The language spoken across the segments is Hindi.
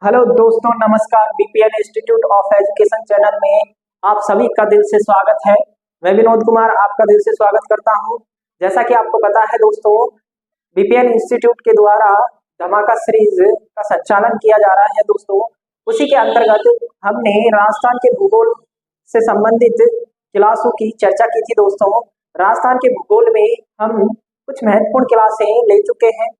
हेलो दोस्तों, नमस्कार। BPL institute of education channel में आप सभी का दिल से स्वागत है। मैं विनोद कुमार आपका दिल से स्वागत करता हूं। जैसा कि आपको पता है दोस्तों, बीपीएल इंस्टीट्यूट के द्वारा धमाका सीरीज का संचालन किया जा रहा है दोस्तों। उसी के अंतर्गत हमने राजस्थान के भूगोल से संबंधित क्लासों की चर्चा की थी दोस्तों। राजस्थान के भूगोल में हम कुछ महत्वपूर्ण क्लासें ले चुके हैं।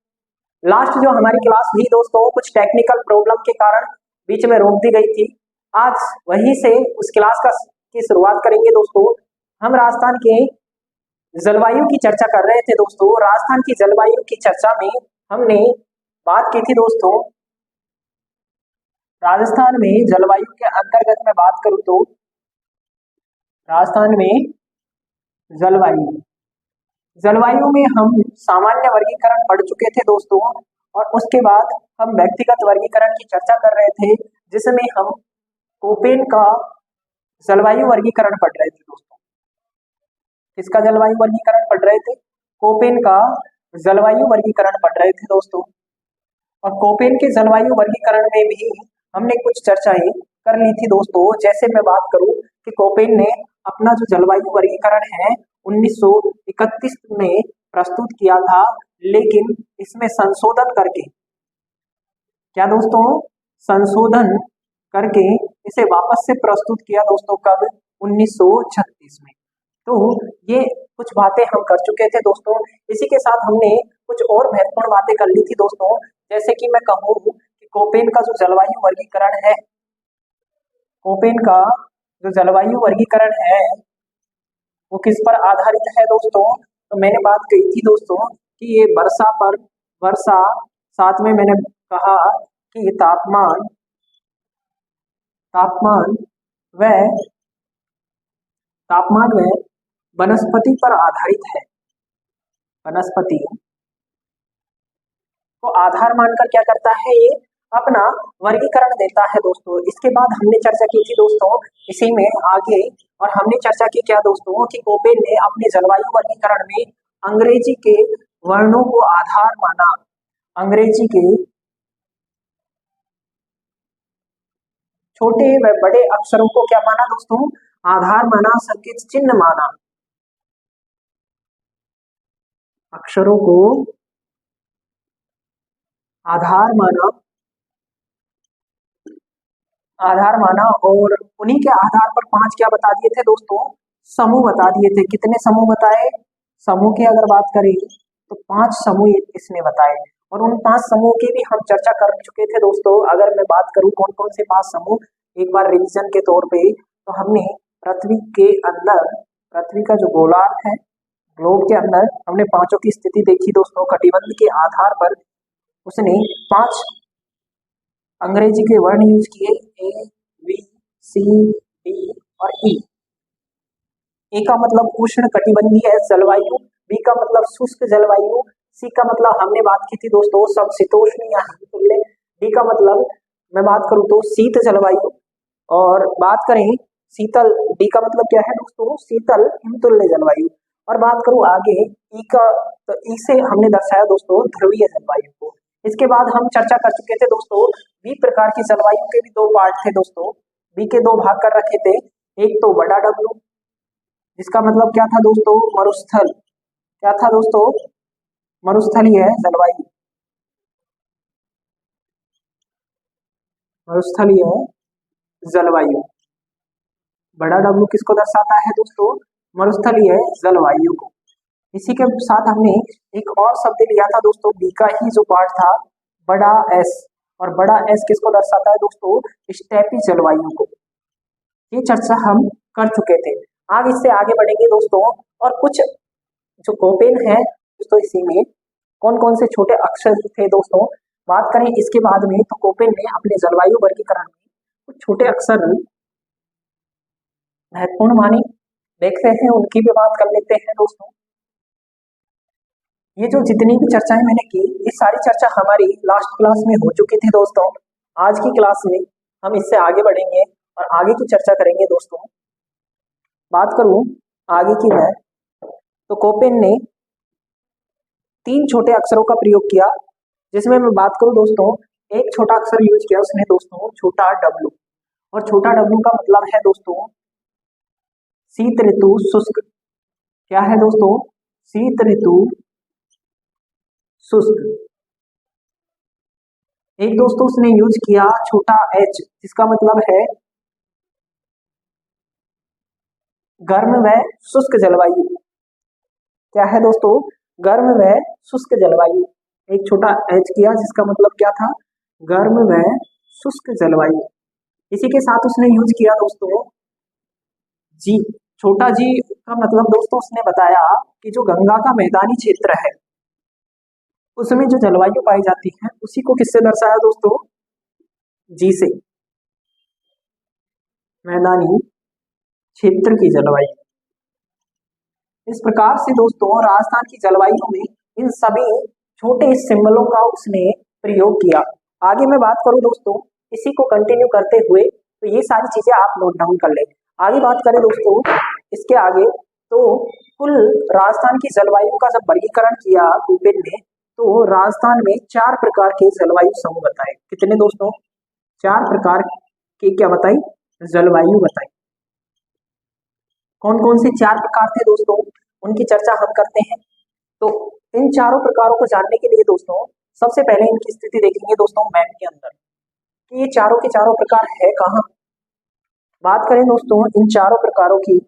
लास्ट जो हमारी क्लास हुई दोस्तों, कुछ टेक्निकल प्रॉब्लम के कारण बीच में रोक दी गई थी। आज वहीं से उस क्लास का की शुरुआत करेंगे दोस्तों। हम राजस्थान के जलवायु की चर्चा कर रहे थे दोस्तों। राजस्थान की जलवायु की चर्चा में हमने बात की थी दोस्तों। राजस्थान में जलवायु के अंतर्गत मैं बात करूं तो राजस्थान में जलवायु जलवायु में हम सामान्य वर्गीकरण पढ़ चुके थे दोस्तों, और उसके बाद हम व्यक्तिगत वर्गीकरण की चर्चा कर रहे थे, जिसमें हम कोपेन का जलवायु वर्गीकरण पढ़ रहे थे दोस्तों। किसका जलवायु वर्गीकरण पढ़ रहे थे? कोपेन का जलवायु वर्गीकरण पढ़ रहे थे दोस्तों। और कोपेन के जलवायु वर्गीकरण में भी हमने कुछ चर्चाएं कर ली थी दोस्तों। जैसे मैं बात करूं कि कोपेन ने अपना जो जलवायु वर्गीकरण है 1931 में प्रस्तुत किया था, लेकिन इसमें संशोधन करके, क्या दोस्तों, संशोधन करके इसे वापस से प्रस्तुत किया दोस्तों। कब? 1936 में। तो ये कुछ बातें हम कर चुके थे दोस्तों। इसी के साथ हमने कुछ और महत्वपूर्ण बातें कर ली थी दोस्तों। जैसे कि मैं कहूँ कि कोपेन का जो जलवायु वर्गीकरण है, कोपेन का जो जलवायु वर्गीकरण है वो किस पर आधारित है दोस्तों? तो मैंने बात कही थी दोस्तों कि ये वर्षा, साथ में मैंने कहा कि तापमान व वनस्पति पर आधारित है। वनस्पति को आधार मानकर क्या करता है, ये अपना वर्गीकरण देता है दोस्तों। इसके बाद हमने चर्चा की थी दोस्तों, इसी में आगे, और हमने चर्चा की क्या दोस्तों कि कोपेन ने अपने जलवायु वर्गीकरण में अंग्रेजी के वर्णों को आधार माना। अंग्रेजी के छोटे व बड़े अक्षरों को क्या माना दोस्तों? आधार माना, संकेत चिन्ह माना। अक्षरों को आधार माना और उन्हीं के आधार पर 5 क्या बता दिए थे दोस्तों? समूह बता दिए थे। कितने समूह बताए? समूह की अगर बात करें तो 5 समूह इसने बताए, और उन 5 समूह की भी हम चर्चा कर चुके थे दोस्तों। अगर मैं बात करूं कौन कौन से 5 समूह, एक बार रिवीजन के तौर पे, तो हमने पृथ्वी के अंदर, पृथ्वी का जो गोलार्ध है, ग्लोब के अंदर हमने 5 की स्थिति देखी दोस्तों। कटिबंध के आधार पर उसने 5 अंग्रेजी के वर्ण यूज किए, ए, बी, सी, डी और ई। ए का मतलब उष्ण कटिबंधीय जलवायु, बी का मतलब शुष्क जलवायु, सी का मतलब हमने बात की थी दोस्तों समशीतोष्ण या हिमतुल्य, डी का मतलब मैं बात करूं तो शीत जलवायु, और बात करें शीतल, डी का मतलब क्या है दोस्तों? शीतल हिमतुल्य जलवायु। और बात करूं आगे ई का, तो ई से हमने दर्शाया दोस्तों ध्रुवीय जलवायु को। इसके बाद हम चर्चा कर चुके थे दोस्तों, बी प्रकार की जलवायु के भी 2 पार्ट थे दोस्तों। बी के 2 भाग कर रखे थे। एक तो बड़ा डब्ल्यू, जिसका मतलब क्या था दोस्तों? मरुस्थल। क्या था दोस्तों? मरुस्थलीय जलवायु। मरुस्थलीय जलवायु, बड़ा डब्ल्यू किसको दर्शाता है दोस्तों? मरुस्थलीय जलवायु को। इसी के साथ हमने एक और शब्द लिया था दोस्तों, बी का ही जो पार्ट था, बड़ा एस, और बड़ा एस किसको दर्शाता है दोस्तों? स्टेपी जलवायु को। ये चर्चा हम कर चुके थे। आगे इससे आगे बढ़ेंगे दोस्तों, और कुछ जो कोपेन है दोस्तों, इसी में कौन कौन से छोटे अक्षर थे दोस्तों, बात करें इसके बाद में, तो कोपेन ने अपने जलवायु वर्गीकरण में कुछ छोटे अक्षर महत्वपूर्ण माने, देखते हैं, उनकी भी बात कर लेते हैं दोस्तों। ये जो जितनी भी चर्चाएं मैंने की, ये सारी चर्चा हमारी लास्ट क्लास में हो चुकी थी दोस्तों। आज की क्लास में हम इससे आगे बढ़ेंगे और आगे की चर्चा करेंगे दोस्तों। बात करूं आगे की मैं, तो कोपेन ने 3 छोटे अक्षरों का प्रयोग किया, जिसमें मैं बात करूं दोस्तों एक छोटा अक्षर यूज किया उसने दोस्तों, छोटा डब्लू, और छोटा डब्लू का मतलब है दोस्तों शीत ऋतु शुष्क। क्या है दोस्तों? शीत ऋतु शुष्क। एक दोस्तों उसने यूज किया छोटा एच, जिसका मतलब है गर्म व शुष्क जलवायु। क्या है दोस्तों? गर्म व शुष्क जलवायु। एक छोटा एच किया जिसका मतलब क्या था? गर्म व शुष्क जलवायु। इसी के साथ उसने यूज किया दोस्तों जी, छोटा जी का मतलब दोस्तों उसने बताया कि जो गंगा का मैदानी क्षेत्र है उसमें जो जलवायु पाई जाती है उसी को किससे दर्शाया दोस्तों? जी से, मैदानी क्षेत्र की जलवायु। इस प्रकार से दोस्तों राजस्थान की जलवायु में इन सभी छोटे सिंबलों का उसने प्रयोग किया। आगे मैं बात करूं दोस्तों, इसी को कंटिन्यू करते हुए, तो ये सारी चीजें आप नोट डाउन कर ले। आगे बात करें दोस्तों इसके आगे, तो कुल राजस्थान की जलवायु का जब वर्गीकरण किया भूपेन ने, तो राजस्थान में 4 प्रकार के जलवायु समूह बताए। कितने दोस्तों? 4 प्रकार के क्या बताई? जलवायु बताई। कौन कौन से 4 प्रकार थे दोस्तों, उनकी चर्चा हम करते हैं। तो इन चारों प्रकारों को जानने के लिए दोस्तों सबसे पहले इनकी स्थिति देखेंगे दोस्तों मैप के अंदर, कि ये चारों के चारों प्रकार है कहाँ। बात करें दोस्तों इन चारों प्रकारों की,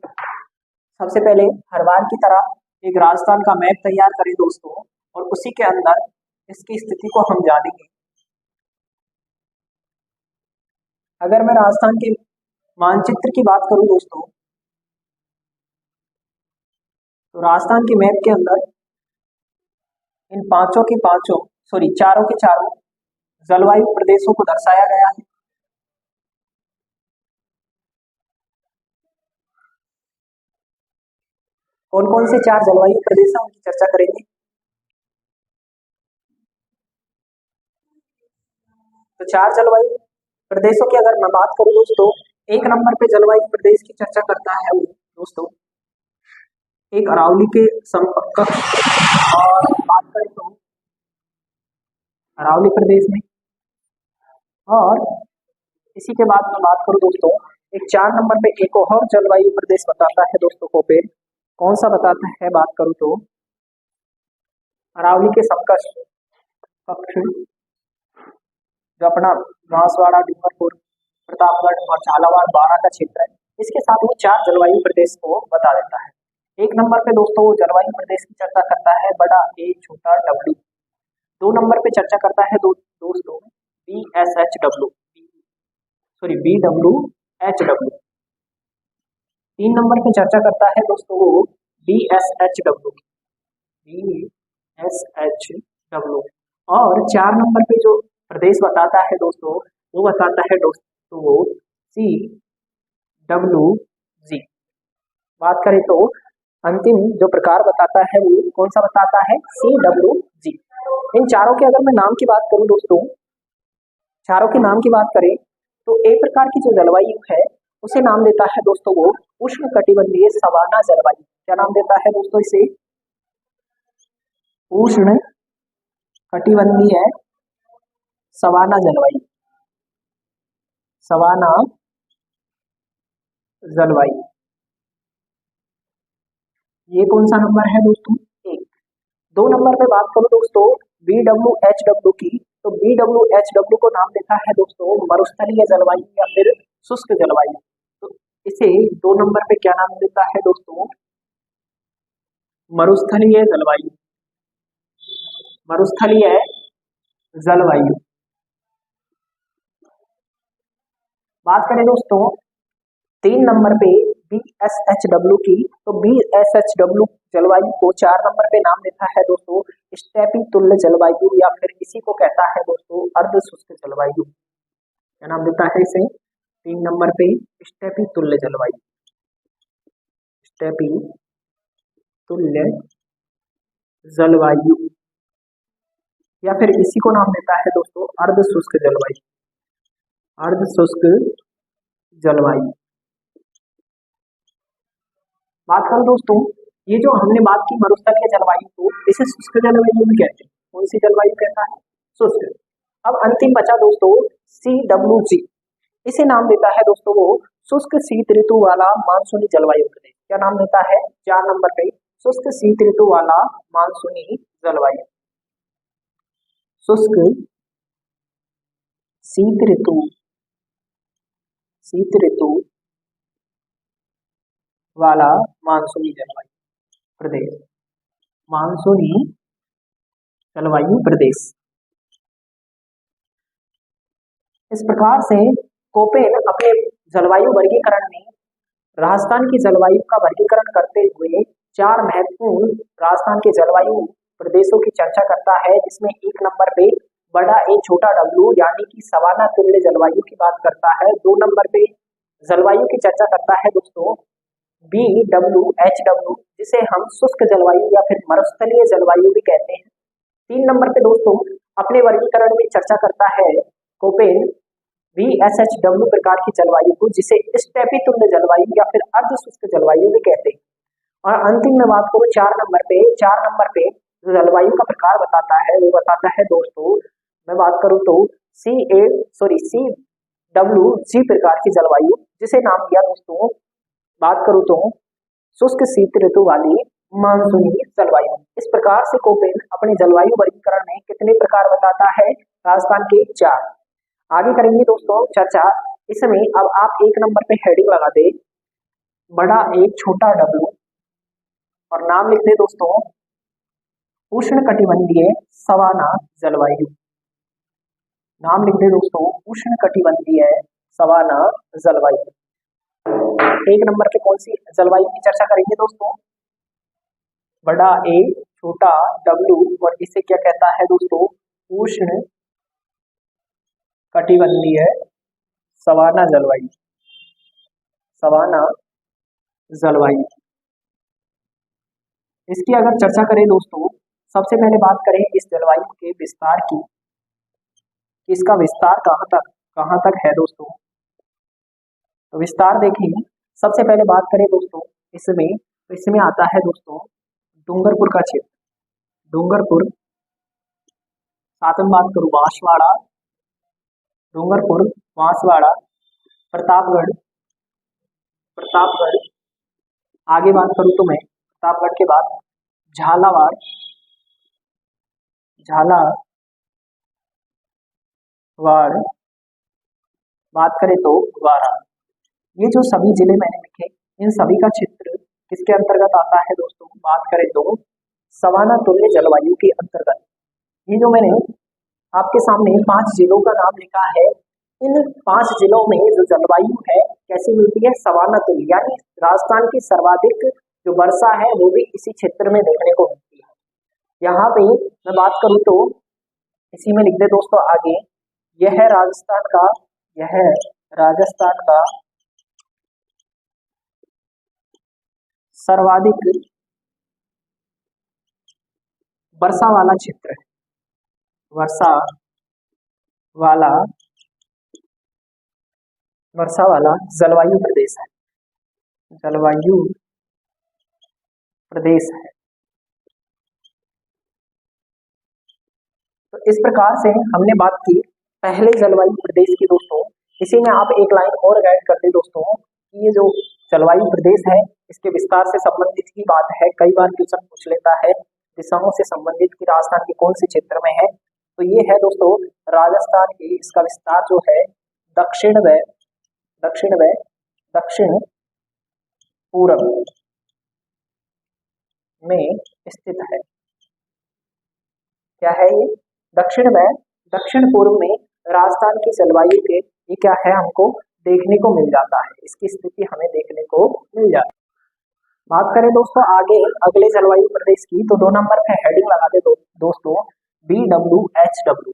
सबसे पहले हर बार की तरह एक राजस्थान का मैप तैयार करें दोस्तों, और उसी के अंदर इसकी स्थिति को हम जानेंगे। अगर मैं राजस्थान के मानचित्र की बात करूं दोस्तों, तो राजस्थान के मैप के अंदर इन चारों के चारों जलवायु प्रदेशों को दर्शाया गया है। कौन कौन से 4 जलवायु प्रदेश हैं उनकी चर्चा करेंगे। तो 4 जलवायु प्रदेशों की अगर मैं बात करूं दोस्तों, एक नंबर पे जलवायु प्रदेश की चर्चा करता है वो दोस्तों एक अरावली के समकक्ष, और बात करें तो अरावली प्रदेश में, और इसी के बाद मैं बात करूं दोस्तों एक 4 नंबर पे एक और जलवायु प्रदेश बताता है दोस्तों कोपेन। कौन सा बताता है? बात करूं तो अरावली के समकक्ष कक्ष, जो अपना बांसवाड़ा, डूंगरपुर, प्रतापगढ़ और झालावाड़, बारां का क्षेत्र है, इसके साथ वो 4 जलवायु प्रदेश को बता देता है। एक नंबर पे दोस्तों जलवायु प्रदेश की चर्चा करता है बड़ा ए छोटा डब्ल्यू। 2 नंबर पे चर्चा करता है दोस्तों BWH डब्ल्यू। 3 नंबर पे चर्चा करता है दोस्तों वो BSH डब्ल्यू। और 4 नंबर पे जो प्रदेश बताता है दोस्तों वो बताता है दोस्तों वो CWG। बात करें तो अंतिम जो प्रकार बताता है वो कौन सा बताता है? CWG। इन चारों के अगर मैं नाम की बात करूं दोस्तों, चारों के नाम की बात करें तो एक प्रकार की जो जलवायु है उसे नाम देता है दोस्तों वो उष्ण कटिबंधीय सवाना जलवायु। क्या नाम देता है दोस्तों इसे? उष्ण कटिबंधीय सवाना जलवायु। सवाना जलवायु, ये कौन सा नंबर है दोस्तों? 1। 2 नंबर पे बात करूं दोस्तों BWHW की, तो BWHW को नाम देता है दोस्तों मरुस्थलीय जलवायु या फिर शुष्क जलवायु। तो इसे 2 नंबर पे क्या नाम देता है दोस्तों? मरुस्थलीय जलवायु। मरुस्थलीय जलवायु। बात करें दोस्तों 3 नंबर पे BSHW की, तो BSHW जलवायु को 4 नंबर पे नाम देता है दोस्तों स्टेपी तुल्य जलवायु, या फिर इसी को कहता है दोस्तों अर्ध शुष्क जलवायु। क्या नाम देता है इसे? 3 नंबर पे स्टेपी तुल्य जलवायु। स्टेपी तुल्य जलवायु, या फिर इसी को नाम देता है दोस्तों अर्ध शुष्क जलवायु। अर्ध शुष्क जलवायु। बात करें दोस्तों ये जो हमने बात की मरुस्थलीय जलवायु को, इसे शुष्क जलवायु भी कहते हैं। कौन सी जलवायु कहता है? शुष्क। अब अंतिम बचा दोस्तों CWG, इसे नाम देता है दोस्तों वो शुष्क शीत ऋतु वाला मानसूनी जलवायु प्रदेश। क्या नाम देता है 4 नंबर पे? शुष्क शीत ऋतु वाला मानसूनी जलवायु। शुष्क शीत ऋतु वाला मानसूनी जलवायु प्रदेश, मानसूनी जलवायु प्रदेश। इस प्रकार से कोपेन अपने जलवायु वर्गीकरण में राजस्थान की जलवायु का वर्गीकरण करते हुए 4 महत्वपूर्ण राजस्थान के जलवायु प्रदेशों की चर्चा करता है, जिसमें 1 नंबर पे बड़ा ए छोटा डब्ल्यू यानी कि सवाना तुल्य जलवायु की बात करता है। 2 नंबर पे जलवायु की चर्चा करता है दोस्तों BWHW, जिसे हम शुष्क जलवायु या फिर मरुस्थलीय जलवायु भी कहते हैं। 3 नंबर पे दोस्तों अपने वर्गीकरण में चर्चा करता है कोपेन VSHW प्रकार की जलवायु को, जिसे स्टेपी तुल्य जलवायु या फिर अर्ध शुष्क जलवायु भी कहते हैं। और अंतिम में बात करूं 4 नंबर पे जो जलवायु का प्रकार बताता है वो बताता है दोस्तों, मैं बात करूं तो CWG प्रकार की जलवायु, जिसे नाम दिया दोस्तों बात करूं तो शुष्क शीत ऋतु वाली मानसूनी जलवायु। इस प्रकार से कोपेन अपने जलवायु वर्गीकरण में कितने प्रकार बताता है? राजस्थान के 4। आगे करेंगे दोस्तों चर्चा। इसमें अब आप 1 नंबर पे हेडिंग लगा दे बड़ा एक छोटा डब्ल्यू और नाम लिख दे दोस्तों उष्णकटिबंधीय सवाना जलवायु। नाम लिख दे दोस्तों उष्णकटिबंधीय सवाना जलवायु। 1 नंबर पे कौन सी जलवायु की चर्चा करेंगे दोस्तों? बड़ा ए छोटा डब्ल्यू और इसे क्या कहता है दोस्तों? उष्ण कटिबंधीय सवाना जलवायु। सवाना जलवायु इसकी अगर चर्चा करें दोस्तों, सबसे पहले बात करें इस जलवायु के विस्तार की, इसका विस्तार कहाँ तक है दोस्तों? तो विस्तार देखिए, सबसे पहले बात करें दोस्तों इसमें आता है दोस्तों डूंगरपुर का क्षेत्र, डूंगरपुर। साथ में बात करूं बांसवाड़ा, डूंगरपुर, बांसवाड़ा, प्रतापगढ़। आगे बात करूं तो मैं प्रतापगढ़ के बाद झालावाड़, बात करें तो ग्वारा। ये जो सभी जिले मैंने लिखे, इन सभी का क्षेत्र किसके अंतर्गत आता है दोस्तों? बात करें तो सवाना तुल्य जलवायु के अंतर्गत। ये जो मैंने आपके सामने 5 जिलों का नाम लिखा है, इन 5 जिलों में जो जलवायु है कैसी मिलती है? सवाना तुल्य, यानी राजस्थान की सर्वाधिक जो वर्षा है वो भी इसी क्षेत्र में देखने को मिलती है। यहाँ पे मैं बात करूँ तो इसी में लिख दे दोस्तों आगे, यह है राजस्थान का सर्वाधिक वर्षा वाला क्षेत्र है, वर्षा वाला जलवायु प्रदेश है, तो इस प्रकार से हमने बात की पहले जलवायु प्रदेश की दोस्तों। इसी में आप एक लाइन और ऐड कर दे दोस्तों कि ये जो जलवायु प्रदेश है इसके विस्तार से संबंधित की बात है। कई बार क्वेश्चन पूछ लेता है दिशाओं से संबंधित कि राजस्थान के कौन से क्षेत्र में है, तो ये है दोस्तों राजस्थान की, इसका विस्तार जो है दक्षिण पूर्व में स्थित है। क्या है ये? दक्षिण पूर्व में राजस्थान की जलवायु के ये क्या है हमको देखने को मिल जाता है, इसकी स्थिति हमें देखने को मिल जाती है। बात करें दोस्तों आगे अगले जलवायु प्रदेश की, तो 2 नंबर पे हेडिंग लगा दे दोस्तों VWHW।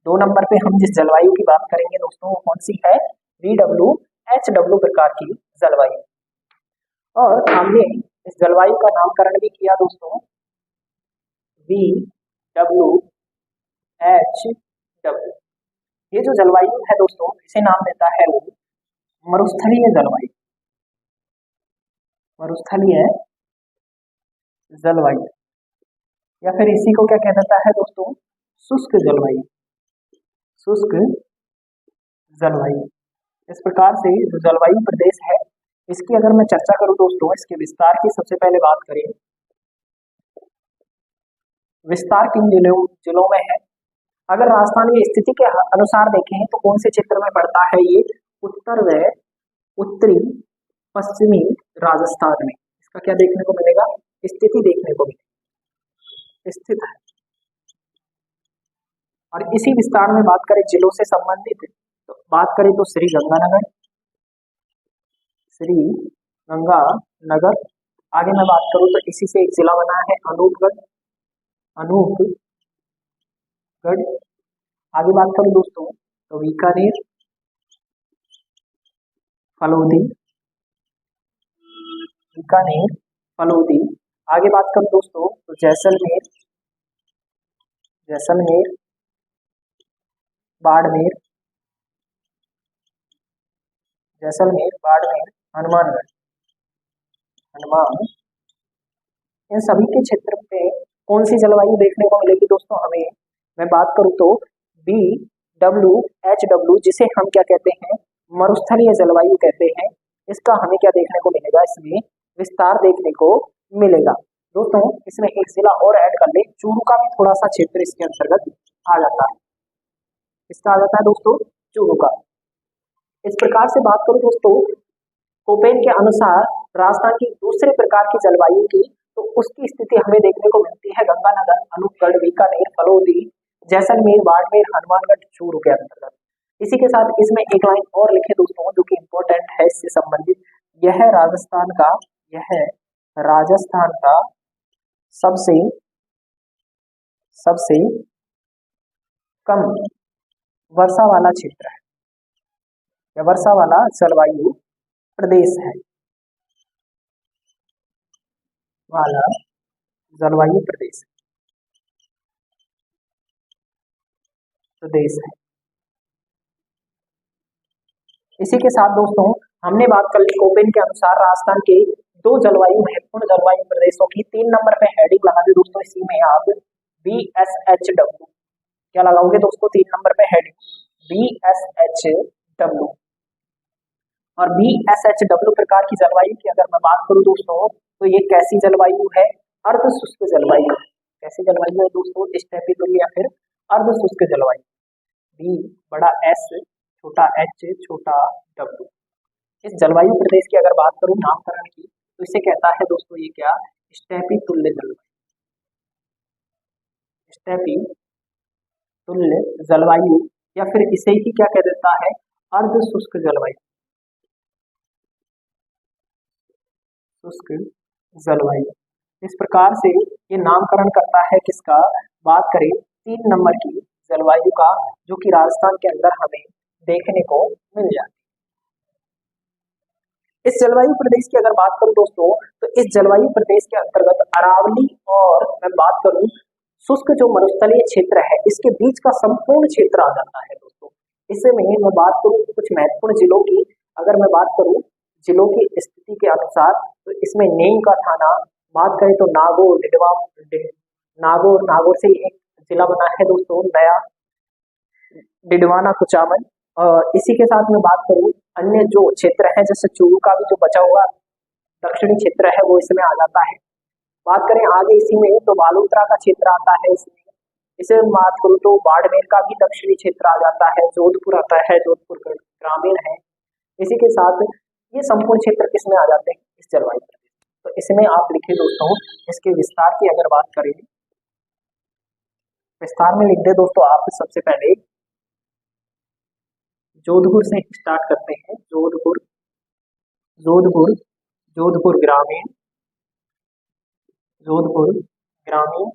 2 नंबर पे हम जिस जलवायु की बात करेंगे दोस्तों वो कौन सी है? VWHW प्रकार की जलवायु। और हमने इस जलवायु का नामकरण भी किया दोस्तों VWHW। ये जो जलवायु है दोस्तों इसे नाम देता है वो मरुस्थलीय जलवायु। या फिर इसी को क्या कह देता है दोस्तों, शुष्क जलवायु। शुष्क जलवायु। इस प्रकार से जो जलवायु प्रदेश है इसकी अगर मैं चर्चा करूं दोस्तों, इसके विस्तार की सबसे पहले बात करें, विस्तार किन जिलों में है। अगर राजस्थान की स्थिति के अनुसार देखें तो कौन से क्षेत्र में पड़ता है ये, उत्तर व उत्तरी पश्चिमी राजस्थान में। इसका क्या देखने को मिलेगा, स्थिति देखने को मिलेगी, स्थित है। और इसी विस्तार में बात करें जिलों से संबंधित, तो बात करें तो श्री गंगानगर, श्री गंगानगर। आगे मैं बात करूं तो इसी से एक जिला बना है अनूपगढ़, अनूपगढ़। आगे बात करूं दोस्तों तो बीकानेर, फलोदी, बीकानेर, फलोदी। आगे बात करूं दोस्तों तो जैसलमेर, जैसलमेर, बाड़मेर, जैसलमेर, बाड़मेर, हनुमानगढ़, हनुमान। इन सभी के क्षेत्र पे कौन सी जलवायु देखने को मिलेगी दोस्तों हमें, मैं बात करूं तो BWHW, जिसे हम क्या कहते हैं, मरुस्थलीय जलवायु कहते हैं। इसका हमें क्या देखने को मिलेगा, इसमें विस्तार देखने को मिलेगा। दोस्तों इसमें एक जिला और ऐड कर ले, चूरू का भी थोड़ा सा क्षेत्र इसके अंतर्गत आ जाता है। इसका आ जाता है दोस्तों चूरू का। इस प्रकार से बात करूं दोस्तों कोपेन के अनुसार राजस्थान की दूसरे प्रकार की जलवायु की, तो उसकी स्थिति हमें देखने को मिलती है गंगानगर, अनूपगढ़, बीकानेर, फलोदी, जैसलमेर, बाड़मेर, हनुमानगढ़, चूरू के अंतर्गत। इसी के साथ इसमें एक लाइन और लिखे दोस्तों जो कि इंपॉर्टेंट है इससे संबंधित, यह राजस्थान का सबसे कम वर्षा वाला क्षेत्र है, या वर्षा वाला जलवायु प्रदेश है, वाला जलवायु प्रदेश है। इसी के साथ दोस्तों हमने बात कर ली कोपेन के अनुसार राजस्थान के दो जलवायु महत्वपूर्ण जलवायु प्रदेशों की। 3 नंबर पे हेडिंग लगा दी दोस्तों, इसी में आप BSHW क्या लगाओगे दोस्तों, 3 नंबर पे हेडिंग BSHW। और BSHW प्रकार की जलवायु की अगर मैं बात करूं दोस्तों तो ये कैसी जलवायु है, अर्ध शुष्क जलवायु। कैसी जलवायु है दोस्तों, स्टेपी तुल्य या फिर अर्ध शुष्क जलवायु। B बड़ा S छोटा h छोटा w। इस जलवायु प्रदेश की अगर बात करूं नामकरण की तो इसे कहता है दोस्तों ये क्या, स्टेपी तुल्य जलवायु, स्टेपी तुल्य जलवायु, या फिर इसे ही क्या कह देता है, अर्ध शुष्क जलवायु, शुष्क जलवायु। इस प्रकार से ये नामकरण करता है किसका, बात करें 3 नंबर की जलवायु का, जो कि राजस्थान के अंदर हमें देखने को मिल जाती है। इस जलवायु प्रदेश की अगर बात करूं दोस्तों तो इस जलवायु प्रदेश के अंतर्गत अरावली और मैं बात करूं शुष्क जो मरुस्थलीय क्षेत्र है इसके बीच का संपूर्ण क्षेत्र आ जाता है दोस्तों। इसमें मैं बात करूं कुछ महत्वपूर्ण जिलों की, अगर मैं बात करूं जिलों की स्थिति के अनुसार तो इसमें नीम का थाना, बात करें तो नागौर, नागौर से एक जिला बना है दोस्तों नया, डिडवाना, कुचामन। और इसी के साथ में बात करूं अन्य जो क्षेत्र है जैसे चूरू का भी जो बचा हुआ दक्षिणी क्षेत्र है वो इसमें आ जाता है। बात करें आगे इसी में तो बालोतरा का क्षेत्र आता है इसमें। इसे बात करूं तो बाड़मेर का भी दक्षिणी क्षेत्र आ जाता है, जोधपुर आता है, जोधपुर ग्रामीण है। इसी के साथ ये संपूर्ण क्षेत्र किसमें आ जाते हैं, इस जलवायु प्रदेश। तो इसमें आप लिखे दोस्तों, इसके विस्तार की अगर बात करें, विस्तार में लिख दे दोस्तों आप सबसे पहले जोधपुर से स्टार्ट करते हैं, जोधपुर, जोधपुर, जोधपुर ग्रामीण, जोधपुर ग्रामीण।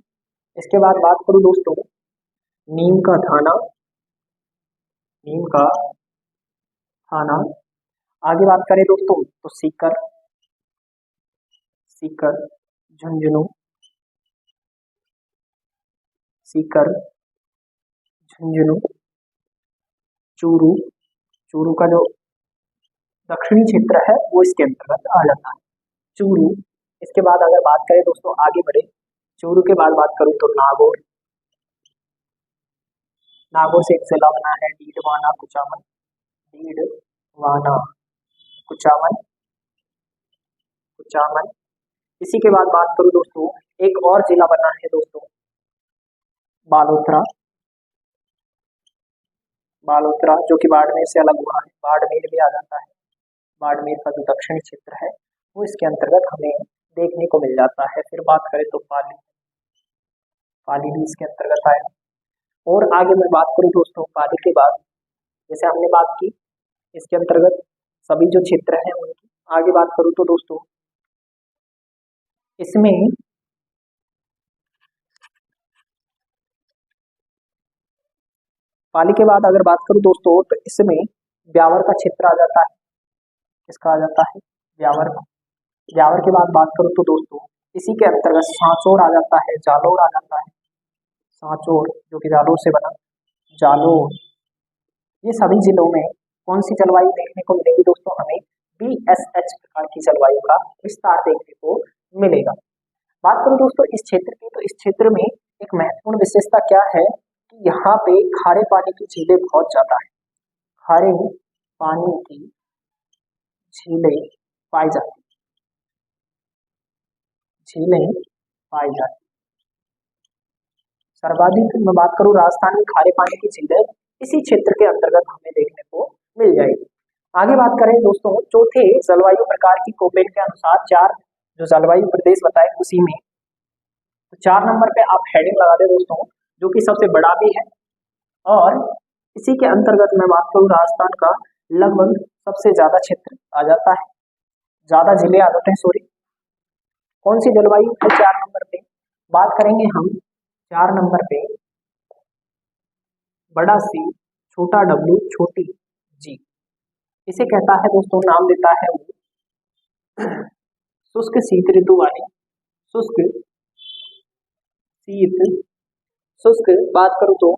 इसके बाद बात करूं दोस्तों नीम का थाना, नीम का थाना। आगे बात करें दोस्तों तो सीकर, सीकर, झुंझुनू, सीकर, झुंझुनू, चूरू, चूरू का जो दक्षिणी क्षेत्र है वो इसके अंतर्गत आ जाता है, चूरू। इसके बाद अगर बात करें दोस्तों आगे बढ़े चूरू के बाद बात करूँ तो नागौर, नागौर से एक जिला बना है डीडवाना कुचामन, डीडवाना कुचामन, कुचामन। इसी के बाद बात करूँ दोस्तों, एक और जिला बना है दोस्तों बालोतरा, बालोतरा जो कि बाड़मेर से अलग हुआ है, बाड़मेर भी आ जाता है, बाड़मेर का जो दक्षिणी क्षेत्र है वो इसके अंतर्गत हमें देखने को मिल जाता है। फिर बात करें तो पाली, पाली भी इसके अंतर्गत आया। और आगे मैं बात करूं दोस्तों, पाली के बाद जैसे हमने बात की इसके अंतर्गत सभी जो क्षेत्र हैं उनकी, आगे बात करूं तो दोस्तों इसमें पाली के बाद अगर बात करूं दोस्तों तो इसमें ब्यावर का क्षेत्र आ जाता है, किसका आ जाता है, ब्यावर का। ब्यावर के बाद बात करूं तो दोस्तों इसी के अंतर्गत सांचौर आ जाता है, जालौर आ जाता है, सांचौर जो कि जालौर से बना, जालौर। ये सभी जिलों में कौन सी जलवायु देखने को मिलेगी दोस्तों, हमें BSH प्रकार की जलवायु का विस्तार देखने को मिलेगा। बात करूं दोस्तों इस क्षेत्र की, तो इस क्षेत्र में एक महत्वपूर्ण विशेषता क्या है कि यहाँ पे खारे पानी की झीलें बहुत ज्यादा है, खारे पानी की झीलें पाई जाती, झीलें पाई जाती। सर्वाधिक मैं बात करूं राजस्थान में खारे पानी की झीलें इसी क्षेत्र के अंतर्गत हमें देखने को मिल जाएगी। आगे बात करें दोस्तों चौथे जलवायु प्रकार की कोपेन के अनुसार 4 जो जलवायु प्रदेश बताए उसी में, तो 4 नंबर पे आप हेडिंग लगा दे दोस्तों, जो कि सबसे बड़ा भी है और इसी के अंतर्गत मैं बात करूं राजस्थान का लगभग सबसे ज्यादा क्षेत्र आ जाता है, ज्यादा जिले आ जाते हैं, सॉरी। कौन सी जलवायु है 4 नंबर पे, बात करेंगे हम 4 नंबर पे बड़ा सी छोटा डब्ल्यू छोटी जी, इसे कहता है दोस्तों, नाम देता है वो शुष्क शीत ऋतु वाली, शुष्क शीत, शुष्क बात करूं तो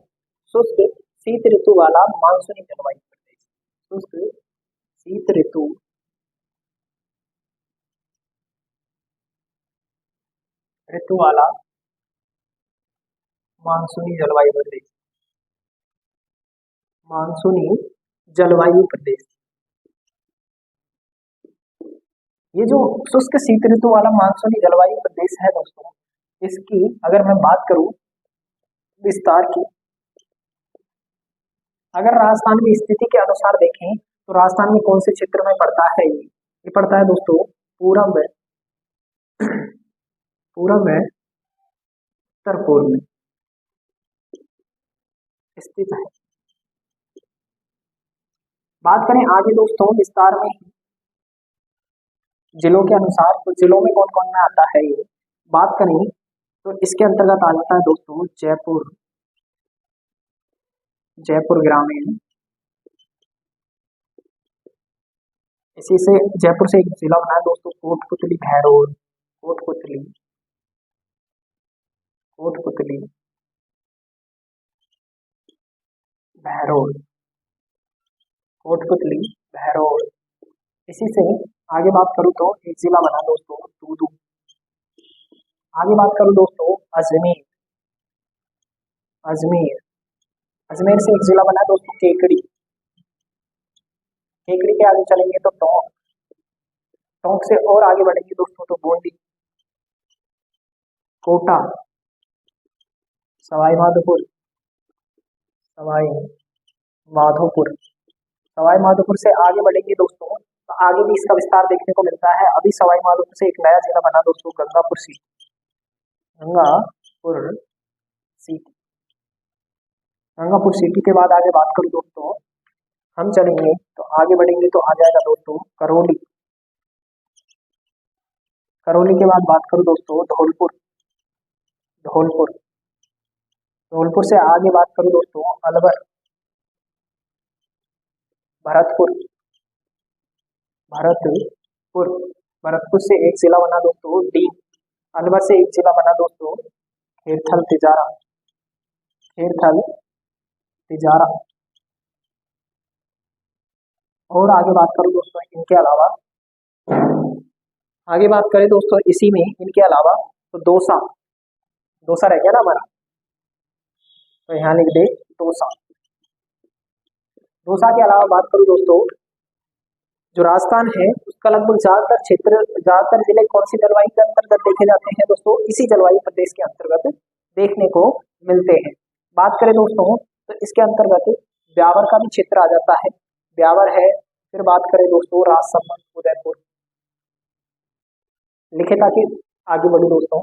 शुष्क शीत ऋतु वाला मानसूनी जलवायु प्रदेश, शुष्क शीत ऋतु वाला मानसूनी जलवायु प्रदेश, मानसूनी जलवायु प्रदेश। ये जो शुष्क शीत ऋतु वाला मानसूनी जलवायु प्रदेश है दोस्तों, इसकी अगर मैं बात करूं विस्तार की, अगर राजस्थान की स्थिति के अनुसार देखें तो राजस्थान में कौन से क्षेत्र में पड़ता है, ये पड़ता है दोस्तों पूरब में, पूरब में उत्तर पूर्व में स्थित है। बात करें आगे दोस्तों विस्तार में जिलों के अनुसार, तो जिलों में कौन कौन में आता है ये बात करें तो इसके अंतर्गत आ जाता है दोस्तों जयपुर, जयपुर ग्रामीण, इसी से जयपुर से एक जिला बना है दोस्तों कोटपुतली भैरोल, कोटपुतली, कोटपुतली भैरोल, कोटपुतली भैरोल। इसी से आगे बात करूं तो एक जिला बना दोस्तों दूदू, आगे बात करूं दोस्तों अजमेर, अजमेर, अजमेर से एक जिला बना दोस्तों केकड़ी, केकड़ी के आगे चलेंगे तो टोंक, टोंक से और आगे बढ़ेंगे दोस्तों तो बूंदी, कोटा, सवाई माधोपुर, सवाई माधोपुर, सवाई माधोपुर से आगे बढ़ेंगे दोस्तों तो आगे भी इसका विस्तार देखने को मिलता है। अभी सवाई माधोपुर से एक नया जिला बना दोस्तों Gangapur city, Gangapur city, Gangapur city के बाद आगे बात करूं दोस्तों हम चलेंगे तो आगे बढ़ेंगे तो आ जाएगा दोस्तों करौली, करौली के बाद बात करूं दोस्तों धौलपुर, धौलपुर, धौलपुर से आगे बात करूं दोस्तों अलवर, भरतपुर, भरतपुर, भरतपुर से एक जिला बना दोस्तों डीम, अलवर से एक जिला बना दोस्तों खेरथल तिजारा, खेरथल तिजारा। और आगे बात करूं दोस्तों इनके अलावा, आगे बात करें दोस्तों इसी में इनके अलावा तो दौसा, डोसा रह गया ना हमारा, तो यहाँ लिख दे डोसा। डोसा के अलावा बात करूँ दोस्तों, जो राजस्थान है उसका लगभग ज्यादातर जिले कौन सी जलवायु के अंतर्गत देखे जाते हैं दोस्तों, इसी जलवायु प्रदेश के अंतर्गत देखने को मिलते हैं। बात करें दोस्तों तो इसके अंतर्गत ब्यावर का भी क्षेत्र आ जाता है, ब्यावर है। फिर बात करें दोस्तों राजसमंद, उदयपुर, लिखे ताकि आगे बढ़ू दोस्तों,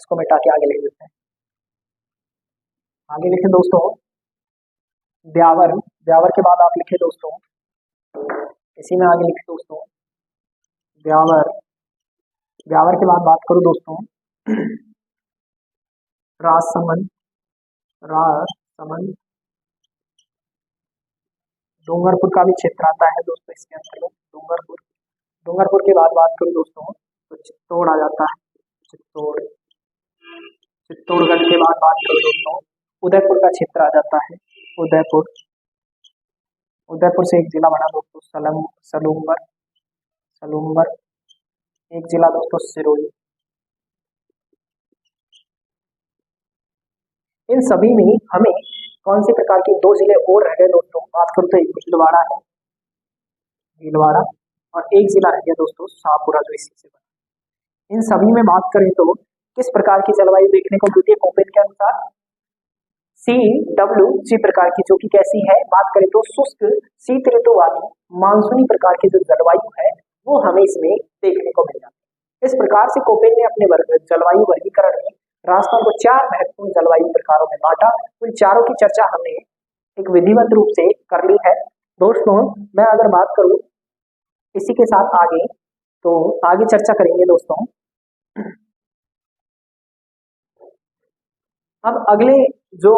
इसको मिटा के आगे लिख देते हैं। आगे लिखे दोस्तों ब्यावर, ब्यावर के बाद आप लिखे दोस्तों, इसी में आगे लिखे दोस्तों ब्यावर, ब्यावर के बाद बात करूं दोस्तों राजसमंद, राजसमंद, डूंगरपुर का भी क्षेत्र आता है दोस्तों इसके अंतर्गत, डूंगरपुर। डूंगरपुर के बाद बात करूं दोस्तों तो चित्तौड़ आ जाता है, चित्तौड़। चित्तौड़गढ़ के बाद बात करूं दोस्तों उदयपुर का क्षेत्र आ जाता है, उदयपुर। उदयपुर से एक जिला बना दोस्तों सलूम्बर, सलूम्बर। एक जिला दोस्तों सिरोही। इन सभी में हमें कौन से प्रकार के दो जिले और रह गए दोस्तों, बात करूं तो एक भीलवाड़ा है, भीलवाड़ा, और एक जिला रह गया दोस्तों शाहपुरा जो इसी से बना। इन सभी में बात करें तो किस प्रकार की जलवायु देखने को मिलती है कोपेन के अनुसार, CWG प्रकार की, जो कि कैसी है, बात करें तो शुष्क शीत ऋतु वाली मानसूनी प्रकार की जो जलवायु है वो हमें इसमें देखने को मिल जाती है। इस प्रकार से कोपेन ने अपने जलवायु वर्गीकरण में राजस्थान को 4 महत्वपूर्ण जलवायु प्रकारों में बांटा। उन चारों की चर्चा हमने एक विधिवत रूप से कर ली है दोस्तों। मैं अगर बात करूं इसी के साथ आगे, तो आगे चर्चा करेंगे दोस्तों। अब अगले जो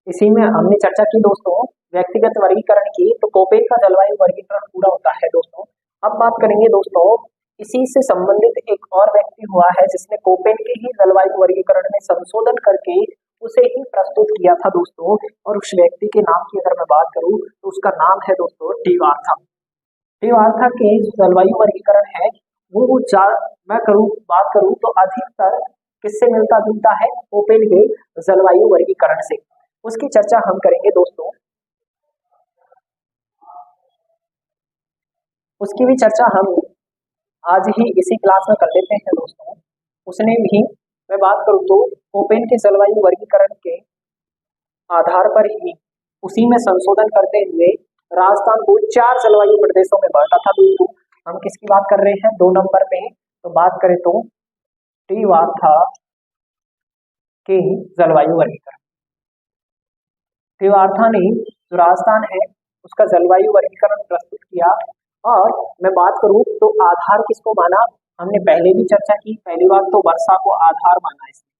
इसी में हमने चर्चा की दोस्तों व्यक्तिगत वर्गीकरण की, तो कोपेन का जलवायु वर्गीकरण पूरा होता है दोस्तों। अब बात करेंगे दोस्तों इसी से संबंधित एक और व्यक्ति हुआ है जिसने कोपेन के ही जलवायु वर्गीकरण में संशोधन करके उसे ही प्रस्तुत किया था दोस्तों, और उस व्यक्ति के नाम की अगर मैं बात करूं तो उसका नाम है दोस्तों टीवार्था। टीवार्था के जलवायु वर्गीकरण है वो बात करूं तो अधिकतर किससे मिलता जुलता है, कोपेन के जलवायु वर्गीकरण से। उसकी चर्चा हम करेंगे दोस्तों, उसकी भी चर्चा हम आज ही इसी क्लास में कर लेते हैं दोस्तों। उसने भी, मैं बात करूं तो कोपेन के जलवायु वर्गीकरण के आधार पर ही उसी में संशोधन करते हुए राजस्थान को 4 जलवायु प्रदेशों में बांटा था दोस्तों। हम किसकी बात कर रहे हैं, 2 नंबर पे, तो बात करें तो टीवार्था के जलवायु वर्गीकरण। टीवार्था ने जो राजस्थान है उसका जलवायु वर्गीकरण प्रस्तुत किया, और मैं बात करूं तो आधार किसको माना, हमने पहले भी चर्चा की। पहली बात तो वर्षा को आधार माना, इसने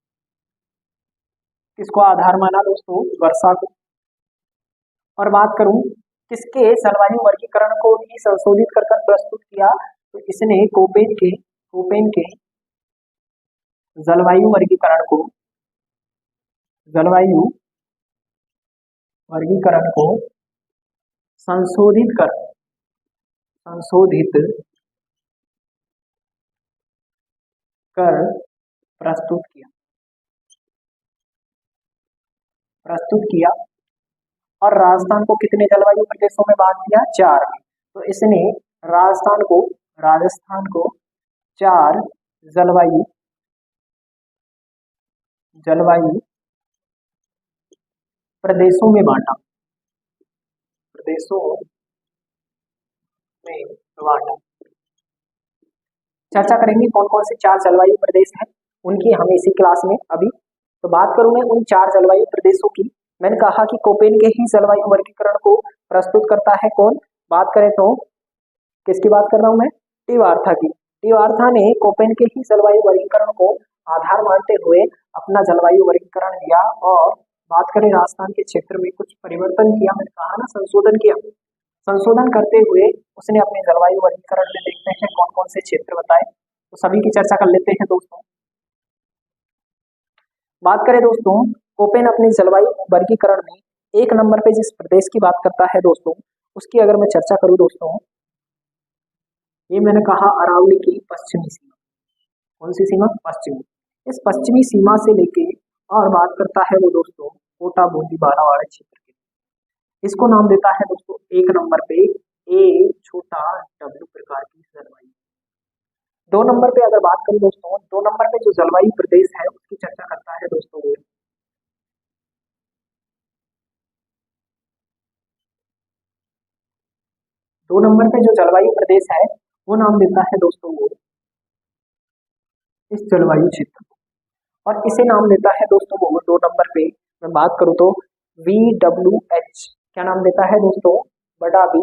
किसको आधार माना दोस्तों, वर्षा को। और बात करूं किसके जलवायु वर्गीकरण को भी संशोधित कर प्रस्तुत किया, तो इसने कोपेन के जलवायु वर्गीकरण को संशोधित कर प्रस्तुत किया और राजस्थान को कितने जलवायु प्रदेशों में बांट दिया, 4 में। तो इसने राजस्थान को 4 जलवायु प्रदेशों में बांटा, चर्चा करेंगे कौन कौन से 4 जलवायु प्रदेश हैं उनकी हम इसी क्लास में अभी। तो बात करूं मैं उन 4 जलवायु प्रदेशों की, मैंने कहा कि कोपेन के ही जलवायु वर्गीकरण को प्रस्तुत करता है कौन, बात करें तो किसकी बात कर रहा हूं मैं, टीवार्था की। टीवार्था ने कोपेन के ही जलवायु वर्गीकरण को आधार मानते हुए अपना जलवायु वर्गीकरण दिया, और बात करें राजस्थान के क्षेत्र में कुछ परिवर्तन किया, मैंने कहा ना संशोधन किया। संशोधन करते हुए उसने अपने जलवायु वर्गीकरण में देखते हैं कौन कौन से क्षेत्र बताए, तो सभी की चर्चा कर लेते हैं दोस्तों। बात करें दोस्तों कोपेन अपने जलवायु वर्गीकरण में 1 नंबर पे जिस प्रदेश की बात करता है दोस्तों, उसकी अगर मैं चर्चा करूं दोस्तों, ये मैंने कहा अरावली की पश्चिमी सीमा। कौन सी सीमा, पश्चिमी। इस पश्चिमी सीमा से लेके और बात करता है वो दोस्तों कोटा बूंदी बारावाड़ा क्षेत्र की। इसको नाम देता है दोस्तों एक नंबर पे ए छोटा डब्ल्यू प्रकार की जलवायु। दो नंबर पे अगर बात करें दोस्तों, दो नंबर पे जो जलवायु प्रदेश है उसकी चर्चा करता है दोस्तों वो दो नंबर पे जो जलवायु प्रदेश है वो नाम देता है दोस्तों वो इस जलवायु क्षेत्र को। और इसे नाम देता है दोस्तों वो दो नंबर पे मैं बात करूं तो VWH। क्या नाम देता है दोस्तों? बड़ा वी,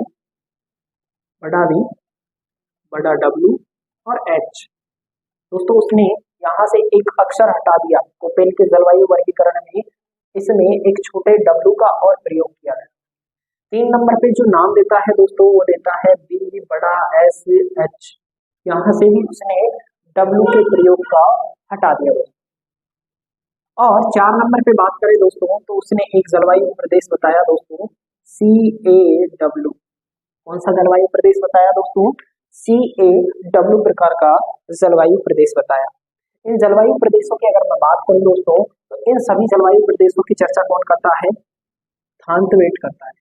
बड़ा वी, बड़ा डब्ल्यू और एच। दोस्तों उसने यहाँ से एक अक्षर हटा दिया, कोपेन के जलवायु वर्गीकरण में इसने एक छोटे डब्ल्यू का और प्रयोग किया है। तीन नंबर पे जो नाम देता है दोस्तों वो देता है बी बड़ा एस एच। यहाँ से भी उसने डब्ल्यू के प्रयोग का हटा दिया दोस्तों। और चार नंबर पे बात करें दोस्तों तो उसने एक जलवायु प्रदेश बताया दोस्तों CAW। कौन सा जलवायु प्रदेश बताया दोस्तों? CAW प्रकार का जलवायु प्रदेश बताया। इन जलवायु प्रदेशों की अगर मैं बात करूं दोस्तों तो इन सभी जलवायु प्रदेशों की चर्चा कौन करता है? थानतवेट करता है।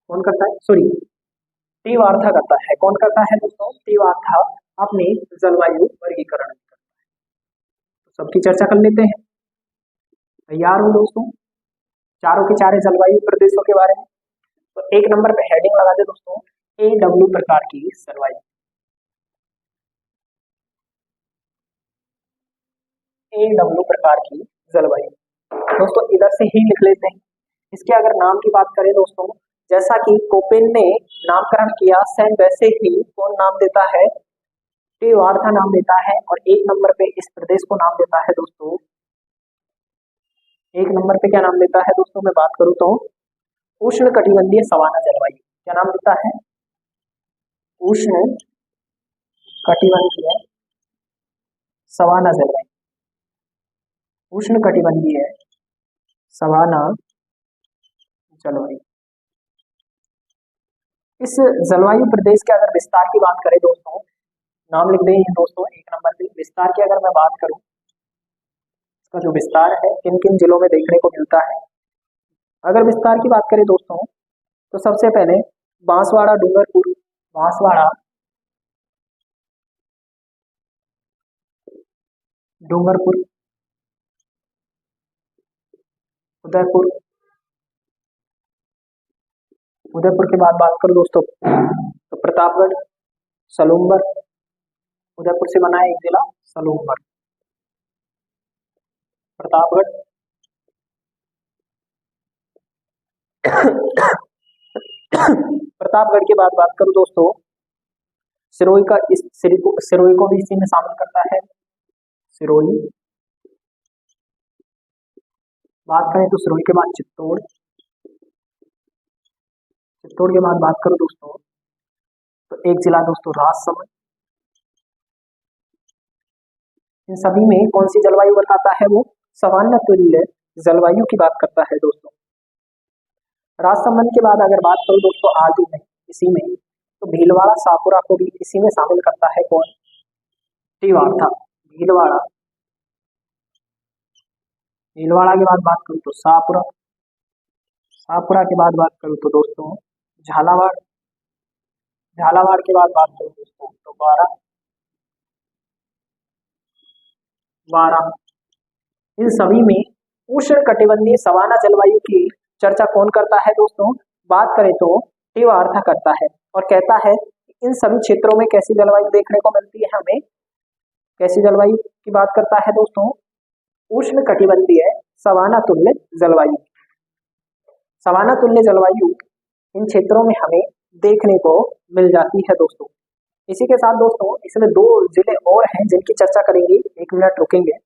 कौन करता है? सॉरी, टी वार्था करता है। कौन करता है दोस्तों? टी वार्था अपने जलवायु वर्गीकरण करता है। तो सबकी चर्चा कर लेते हैं। तैयार हो दोस्तों चारों के चारे जलवायु प्रदेशों के बारे में? तो एक नंबर पे हेडिंग लगा दे दोस्तों AW प्रकार की जलवायु। AW प्रकार की जलवायु दोस्तों इधर से ही लिख लेते हैं। इसके अगर नाम की बात करें दोस्तों, जैसा कि कोपेन ने नामकरण किया सेम वैसे ही कौन नाम देता है? टी वार्था नाम देता है। और एक नंबर पे इस प्रदेश को नाम देता है दोस्तों, एक नंबर पे क्या नाम देता है दोस्तों? मैं बात करूं तो उष्ण कटिबंधीय सवाना जलवायु। क्या नाम देता है? उष्ण कटिबंधीय सवाना जलवायु। उष्ण कटिबंधीय सवाना जलवायु। इस जलवायु प्रदेश के अगर विस्तार की बात करें दोस्तों, नाम लिख दें दोस्तों एक नंबर पे। विस्तार की अगर मैं बात करूं, इसका जो विस्तार है किन किन जिलों में देखने को मिलता है, अगर विस्तार की बात करें दोस्तों तो सबसे पहले बांसवाड़ा डूंगरपुर, बांसवाड़ा डूंगरपुर, उदयपुर, उदयपुर के बाद बात करूं दोस्तों तो प्रतापगढ़, सलूमबर, उदयपुर से बना है एक जिला सलूमबर, प्रतापगढ़, प्रतापगढ़ के बाद बात करूं दोस्तों सिरोही का, इस सिरोही को भी इसी में शामिल करता है सिरोही। बात करें तो सिरोही के बाद चित्तौड़, चित्तौड़ के बाद बात करूं दोस्तों तो एक जिला दोस्तों राजसमंद। इन सभी में कौन सी जलवायु बताता है? वो सामान्य तुल्य जलवायु की बात करता है दोस्तों। राजसमंद के बाद अगर बात करूं दोस्तों आगे में इसी में तो भीलवाड़ा शाहपुरा को भी इसी में शामिल करता है कौन? टी वार्था। भीलवाड़ा, भीलवाड़ा के बाद बात करूं तो शाहपुरा, शाहपुरा के बाद बात करूं तो दोस्तों झालावाड़, झालावाड़ के बाद बात करूं दोस्तों तो बारा, बारा। इन सभी में उष्ण कटिबंधीय सवाना जलवायु की चर्चा कौन करता है दोस्तों? बात करें तो टी वार्था करता है और कहता है इन सभी क्षेत्रों में कैसी जलवायु देखने को मिलती है हमें? कैसी जलवायु की बात करता है दोस्तों? उष्ण कटिबंधीय सवाना तुल्य जलवायु। सवाना तुल्य जलवायु इन क्षेत्रों में हमें देखने को मिल जाती है दोस्तों। इसी के साथ दोस्तों इसमें दो जिले और हैं जिनकी चर्चा करेंगे, एक मिनट रुकेंगे।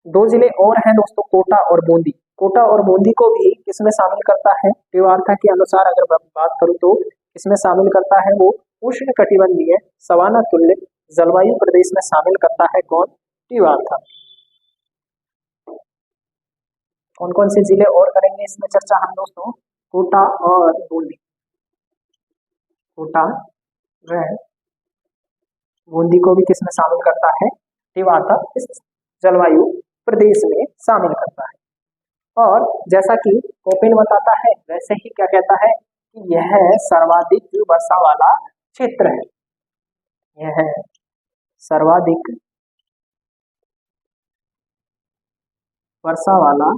दो जिले और हैं दोस्तों कोटा और बूंदी। कोटा और बूंदी को भी किसमें शामिल करता है? टी वार्था के अनुसार अगर मैं बात करूं तो इसमें शामिल करता है वो उष्ण कटिबंधीय सवाना तुल्य जलवायु प्रदेश में शामिल करता है कौन? टी वार्था। कौन कौन से जिले और करेंगे इसमें चर्चा हम दोस्तों? कोटा और बूंदी, कोटा व बूंदी को भी किसमें शामिल करता है? तिवाता इस जलवायु प्रदेश में शामिल करता है। और जैसा कि कोपेन बताता है वैसे ही क्या कहता है कि यह सर्वाधिक वर्षा वाला क्षेत्र है। यह सर्वाधिक वर्षा वाला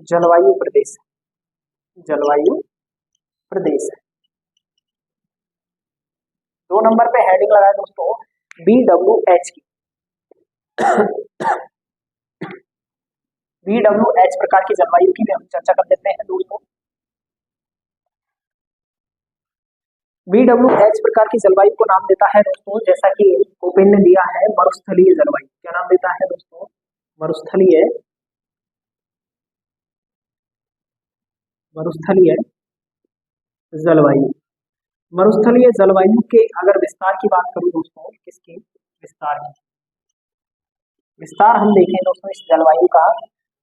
जलवायु प्रदेश है। जलवायु प्रदेश है। 2 नंबर पे हेडिंग लगाए दोस्तों BWH की। BWH प्रकार की जलवायु की भी हम चर्चा कर लेते हैं दोस्तों। BWH प्रकार की जलवायु को नाम देता है दोस्तों, जैसा कि कोपेन ने दिया है, मरुस्थलीय जलवायु। क्या नाम देता है दोस्तों? मरुस्थलीय जलवायु। मरुस्थलीय जलवायु के अगर विस्तार की बात करूं दोस्तों, किसकी विस्तार की? विस्तार हम देखें दोस्तों इस जलवायु का,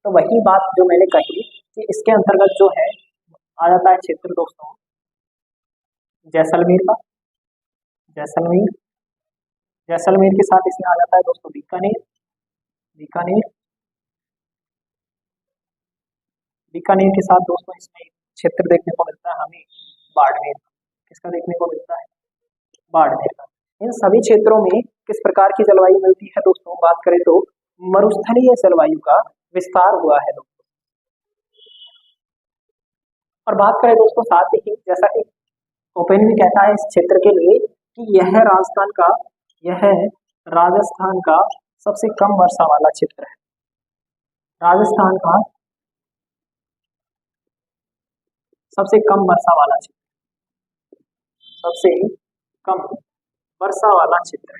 तो वही बात जो मैंने कही कि इसके अंतर्गत जो है आ जाता है क्षेत्र दोस्तों जैसलमेर का। जैसलमेर, जैसलमेर के साथ इसमें आ जाता है दोस्तों बीकानेर। बीकानेर, बीकानेर के साथ दोस्तों इसमें क्षेत्र देखने को मिलता है हमें बाड़मेर। किसका देखने को मिलता है? बाड़मेर का। इन सभी क्षेत्रों में किस प्रकार की जलवायु मिलती है दोस्तों? बात करें तो मरुस्थलीय जलवायु का विस्तार हुआ है दोस्तों। और बात करें दोस्तों साथ ही जैसा कि कोपेन भी कहता है इस क्षेत्र के लिए कि यह राजस्थान का सबसे कम वर्षा वाला क्षेत्र है। राजस्थान का सबसे कम वर्षा वाला क्षेत्र, सबसे कम वर्षा वाला क्षेत्र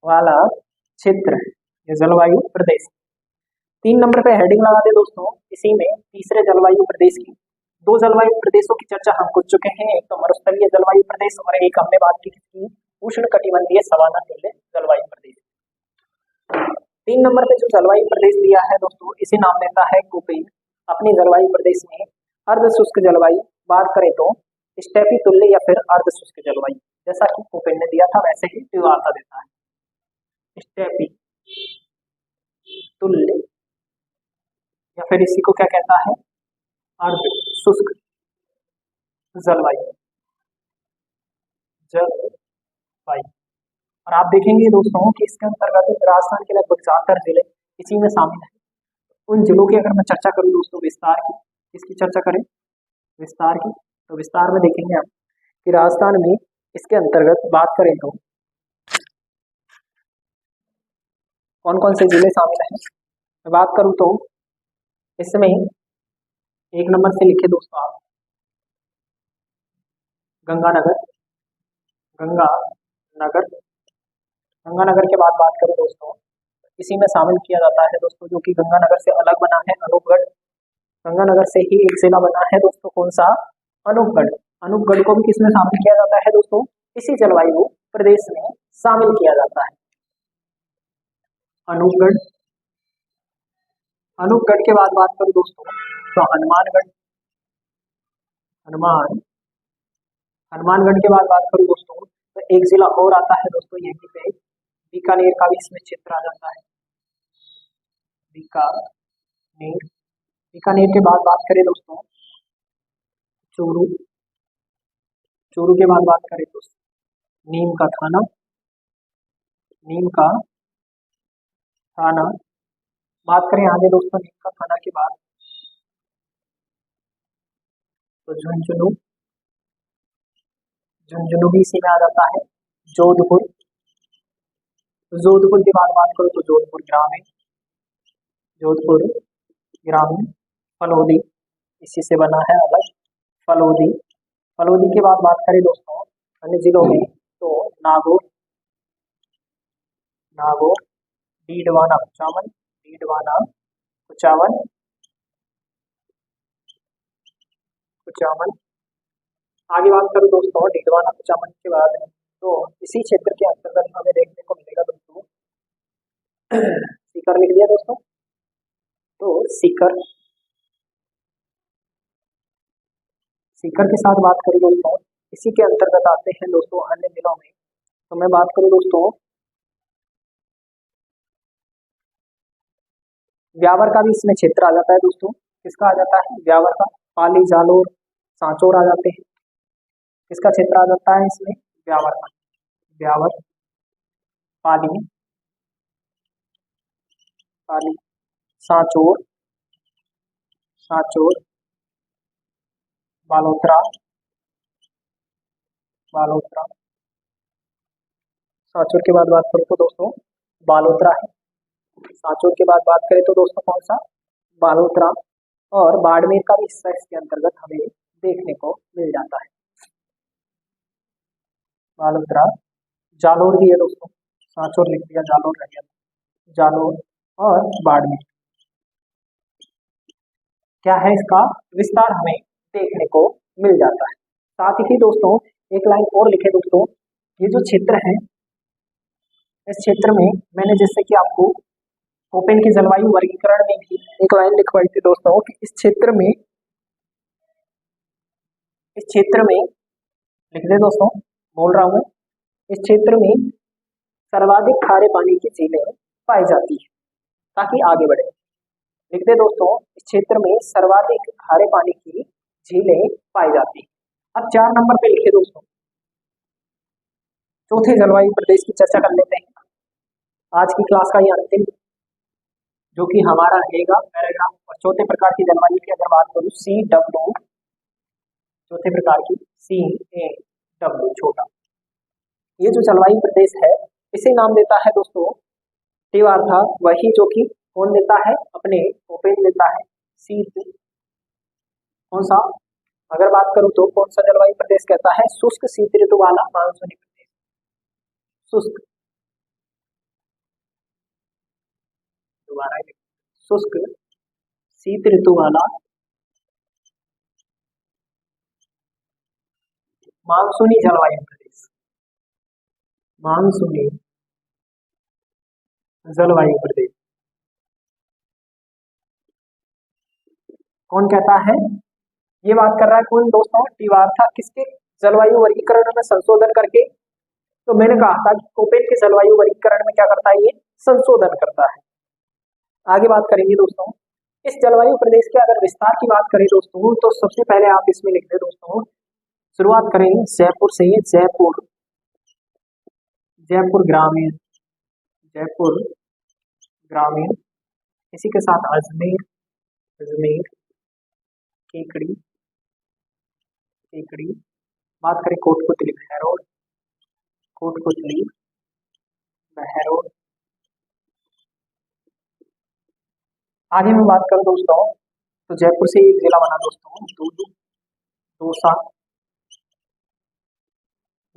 वाला क्षेत्र है ये जलवायु प्रदेश। 3 नंबर पे हेडिंग लगा दे दोस्तों इसी में तीसरे जलवायु प्रदेश की। 2 जलवायु प्रदेशों की चर्चा हम कर चुके हैं, एक तो मरुस्थलीय जलवायु प्रदेश और एक हमने बात की उष्ण कटिबंधीय सवाना तुल्य जलवायु प्रदेश। 3 नंबर पे जो जलवायु प्रदेश दिया है दोस्तों इसे नाम देता है कोपेन अपनी जलवायु प्रदेश में अर्ध शुष्क जलवायु। बात करें तो स्टेपी तुल्य या फिर अर्ध शुष्क जलवायु, जैसा कि कोपेन ने दिया था वैसे ही तिवाता देता है। स्टेपी तुल्य या फिर इसी को क्या कहता है? अर्ध शुष्क जलवायु। जलवायु। और आप देखेंगे दोस्तों कि इसके अंतर्गत राजस्थान के लगभग 4 जिले इसी में शामिल है। उन जिलों की अगर मैं चर्चा करूं दोस्तों विस्तार की, इसकी चर्चा करें विस्तार की, तो विस्तार में देखेंगे हम कि राजस्थान में इसके अंतर्गत बात करें तो कौन कौन से जिले शामिल हैं। मैं बात करूं तो इसमें 1 नंबर से लिखे दोस्तों आप गंगानगर। गंगानगर, गंगानगर के बाद बात करूं दोस्तों इसी में शामिल किया जाता है दोस्तों जो कि गंगानगर से अलग बना है अनूपगढ़। गंगानगर से ही एक जिला बना है दोस्तों, कौन सा? अनूपगढ़। अनूपगढ़ को भी किसमें शामिल किया जाता है दोस्तों? इसी जलवायु प्रदेश में शामिल किया जाता है। अनूपगढ़। अनूपगढ़ के बाद बात करूं दोस्तों तो हनुमानगढ़। हनुमानगढ़ के बाद बात करूं दोस्तों तो एक जिला और आता है दोस्तों यहीं पे बीकानेर का भी इसमें क्षेत्र आ जाता है। बीकानेर। बीकानेर के बाद बात करें दोस्तों चूरू। चूरू के बाद बात करें तो नीम का थाना। नीम का थाना। बात करें आगे दोस्तों नीम का थाना के बाद तो झुंझुनू। झुंझुनू भी इसी में आ जाता है। जोधपुर। जोधपुर की बात करो तो जोधपुर ग्रामीण। जोधपुर ग्रामीण। फलौदी इसी से बना है अलग, फलौदी। फलौदी के बाद बात करें दोस्तों अन्य जिलों में तो नागौर। नागौर। डीडवाना कुचामन। डीडवाना कुचामन। कुचामन। आगे बात करूं दोस्तों डीडवाना कुचामन के बाद तो इसी क्षेत्र के अंतर्गत हमें देखने को मिलेगा दोस्तों सीकर। लिख दिया दोस्तों तो सीकर। सीकर के साथ बात करूँ दोस्तों, इसी के अंतर्गत आते हैं दोस्तों अन्य जिलों में। तो मैं बात करूँ दोस्तों, ब्यावर का भी इसमें क्षेत्र आ जाता है दोस्तों। किसका आ जाता है? ब्यावर का। पाली, जालोर, सांचौर आ जाते हैं। किसका क्षेत्र आ जाता है इसमें? ब्यावर का। ब्यावर, पाली, पाली, सांचौर, सांचौर, बालोतरा, बालोतरा। सांचौर के बाद बात करूँ तो दोस्तों बालोतरा है। सांचौर के बाद बात करें तो दोस्तों कौन सा? बालोतरा। और बाड़मेर का भी हिस्सा इसके अंतर्गत हमें देखने को मिल जाता है। बालोतरा, जालोर भी है दोस्तों, सांचौर लिख दिया, जालोर रह गया। जालोर और बाड़मेर क्या है, इसका विस्तार हमें देखने को मिल जाता है। साथ ही दोस्तों एक लाइन और लिखे दोस्तों, ये जो क्षेत्र है, इस क्षेत्र में मैंने जैसे कि आपको कोपेन की जलवायु वर्गीकरण में भी एक लाइन लिखवाई थी दोस्तों कि इस क्षेत्र में लिख दे दोस्तों, बोल रहा हूं मैं, इस क्षेत्र में सर्वाधिक खारे पानी की झीलें पाई जाती है, ताकि आगे बढ़े। लिख दे दोस्तों, इस क्षेत्र में सर्वाधिक खारे पानी की झीलें पाई जाती है। अब 4 नंबर पे लिखे दोस्तों, चौथे जलवायु प्रदेश की चर्चा कर लेते हैं। आज की क्लास का ये अंतिम जो कि हमारा रहेगा पैराग्राफ। और चौथे प्रकार की जलवायु की अगर बात करूँ, CW, चौथे प्रकार की CAW छोटा, ये जो जलवायु प्रदेश है इसे नाम देता है दोस्तों टिवार्था। वही जो कि कौन देता है? अपने कोपेन देता है। शीत, कौन सा? अगर बात करूं तो कौन सा जलवायु प्रदेश कहता है? शुष्क शीत ऋतु वाला मानसूनी प्रदेश। शुष्क, दोबारा शुष्क शीत ऋतु वाला मानसूनी जलवायु प्रदेश, मानसूनी जलवायु प्रदेश कौन कहता है? ये बात कर रहा है कौन दोस्तों? टिवार्था। किसके जलवायु वर्गीकरण में संशोधन करके? तो मैंने कहा था कि कोपेन के जलवायु वर्गीकरण में क्या करता है? ये संशोधन करता है। आगे बात करेंगे दोस्तों, इस जलवायु प्रदेश के अगर विस्तार की बात करें दोस्तों, तो सबसे पहले आप इसमें लिख दें दोस्तों, शुरुआत करें जयपुर से। जयपुर, जयपुर ग्रामीण, जयपुर ग्रामीण, इसी के साथ अजमेर, अजमेर, केकड़ी, केकड़ी। बात करें कोटपुतली, बहरोड, कोटपुतली, बहरोड। आगे मैं बात करूं दोस्तों, तो जयपुर से एक जिला बना दोस्तों दूदू, दौसा,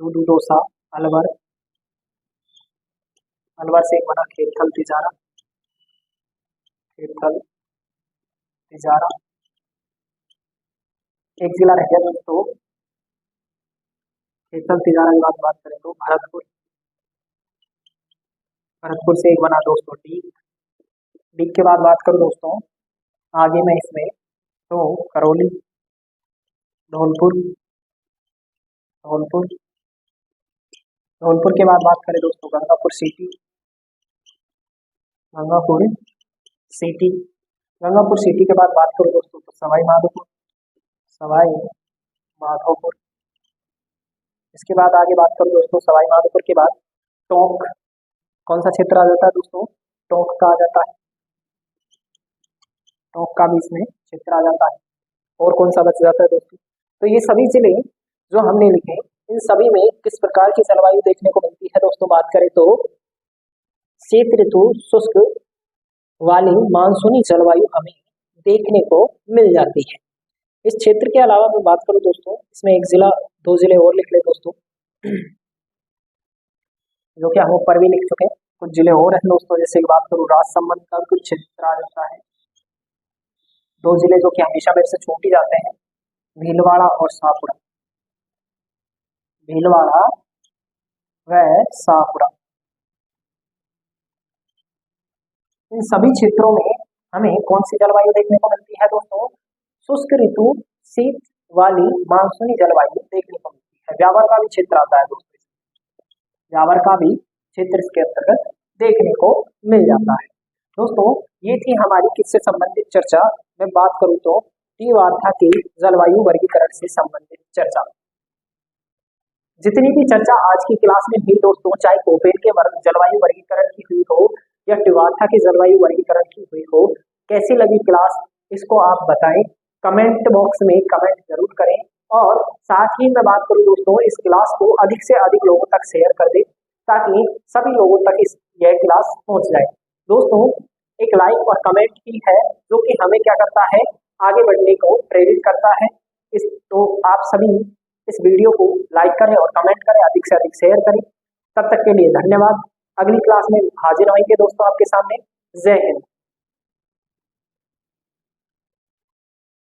दूदू, दौसा, अलवर, अलवर से एक बना खेरथल, तिजारा, खेरथल, तिजारा। एक जिला रह गया दोस्तों खेरथल, तिजारा की बात करें तो भरतपुर, भरतपुर से एक बना दोस्तों डीग। डीग के बाद बात करूं दोस्तों आगे मैं इसमें, तो करौली, धौलपुर, धौलपुर, धौलपुर के बाद बात करें दोस्तों Gangapur city, Gangapur city, Gangapur city के बाद बात करूं दोस्तों तो सवाई माधोपुर, सवाई माधोपुर। इसके बाद आगे बात करूं दोस्तों सवाई माधोपुर के बाद टोंक, कौन सा क्षेत्र आ जाता है दोस्तों? टोंक का आ जाता है, टोंक का भी इसमें क्षेत्र आ जाता है। और कौन सा बच जाता है दोस्तों? तो ये सभी जिले जो हमने लिखे, इन सभी में किस प्रकार की जलवायु देखने को मिलती है दोस्तों? बात करें तो शीत ऋतु शुष्क वाली मानसूनी जलवायु हमें देखने को मिल जाती है। इस क्षेत्र के अलावा मैं बात करूं दोस्तों, इसमें एक जिला, 2 जिले और लिख ले दोस्तों, जो कि हम ऊपर भी लिख चुके हैं। कुछ जिले और हैं दोस्तों, जैसे कि बात करूं राजसमंद का कुछ क्षेत्र आ जाता है। 2 जिले जो कि हमेशा मेरे से छूट ही जाते हैं, भीलवाड़ा और शाहपुरा, भीलवाड़ा व शाहपुरा। इन सभी क्षेत्रों में हमें कौन सी जलवायु देखने को मिलती है दोस्तों? शुष्क ऋतु शीत वाली मानसूनी जलवायु देखने को मिलती है। व्यावर का भी क्षेत्र आता है दोस्तों, व्यावर का भी क्षेत्र इसके अंतर्गत देखने को मिल जाता है। दोस्तों ये थी हमारी किससे संबंधित चर्चा। मैं बात करूं तो टी वार्ता के जलवायु वर्गीकरण से संबंधित चर्चा। जितनी भी चर्चा आज की क्लास में हुई दोस्तों, चाहे कोपेन के जलवायु वर्गीकरण की हुई हो या टिवार्था के जलवायु वर्गीकरण की हुई हो, कैसी लगी क्लास इसको आप बताएं, कमेंट बॉक्स में कमेंट जरूर करें। और साथ ही मैं बात करूं दोस्तों, इस क्लास को अधिक से अधिक लोगों तक शेयर कर दें ताकि सभी लोगों तक यह क्लास पहुंच जाए। दोस्तों एक लाइक और कमेंट ही है जो कि हमें क्या करता है, आगे बढ़ने को प्रेरित करता है। तो आप सभी इस वीडियो को लाइक करें और कमेंट करें, अधिक से अधिक शेयर करें। तब तक के लिए धन्यवाद। अगली क्लास में हाजिर होंगे दोस्तों आपके सामने। जय हिंद।